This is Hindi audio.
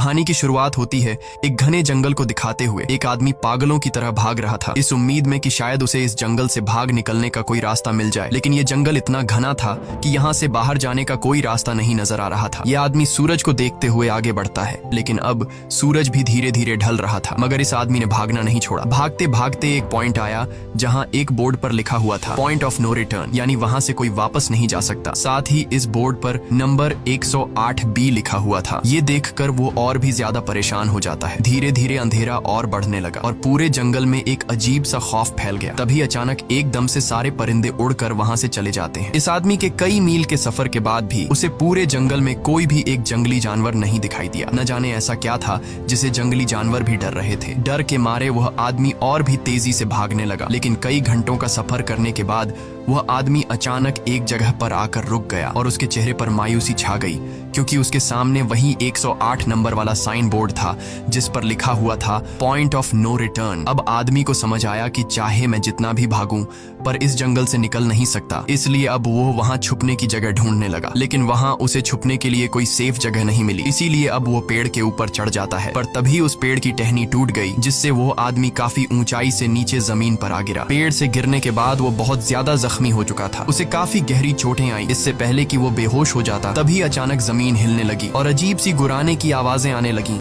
कहानी की शुरुआत होती है एक घने जंगल को दिखाते हुए। एक आदमी पागलों की तरह भाग रहा था, इस उम्मीद में कि शायद उसे इस जंगल से भाग निकलने का कोई रास्ता मिल जाए। लेकिन ये जंगल इतना घना था कि यहाँ से बाहर जाने का कोई रास्ता नहीं नजर आ रहा था। यह आदमी सूरज को देखते हुए आगे बढ़ता है, लेकिन अब सूरज भी धीरे धीरे ढल रहा था। मगर इस आदमी ने भागना नहीं छोड़ा। भागते भागते एक पॉइंट आया जहाँ एक बोर्ड पर लिखा हुआ था पॉइंट ऑफ नो रिटर्न, यानी वहां से कोई वापस नहीं जा सकता। साथ ही इस बोर्ड पर नंबर 108B लिखा हुआ था। ये देखकर वो और भी ज्यादा परेशान हो जाता है। धीरे धीरे अंधेरा और बढ़ने लगा और पूरे जंगल में एक अजीब सा खौफ फैल गया। तभी अचानक एकदम से सारे परिंदे उड़कर वहां से चले जाते हैं। इस आदमी के कई मील के सफर के बाद भी उसे पूरे जंगल में कोई भी एक जंगली जानवर नहीं दिखाई दिया। न जाने ऐसा क्या था जिसे जंगली जानवर भी डर रहे थे। डर के मारे वह आदमी और भी तेजी से भागने लगा, लेकिन कई घंटों का सफर करने के बाद वह आदमी अचानक एक जगह पर आकर रुक गया और उसके चेहरे पर मायूसी छा गई, क्योंकि उसके सामने वही 108 नंबर वाला साइन बोर्ड था जिस पर लिखा हुआ था पॉइंट ऑफ नो रिटर्न। अब आदमी को समझ आया कि चाहे मैं जितना भी भागूं पर इस जंगल से निकल नहीं सकता, इसलिए अब वो वहां छुपने की जगह ढूंढने लगा। लेकिन वहां उसे छुपने के लिए कोई सेफ जगह नहीं मिली, इसीलिए अब वो पेड़ के ऊपर चढ़ जाता है। पर तभी उस पेड़ की टहनी टूट गई, जिससे वो आदमी काफी ऊंचाई से नीचे जमीन पर आ गिरा। पेड़ से गिरने के बाद वो बहुत ज्यादा जख्मी हो चुका था। उसे काफी गहरी चोटें आई। इससे पहले कि वो बेहोश हो जाता, तभी अचानक जमीन हिलने लगी और अजीब सी गुर्राने की आवाजें आने लगी।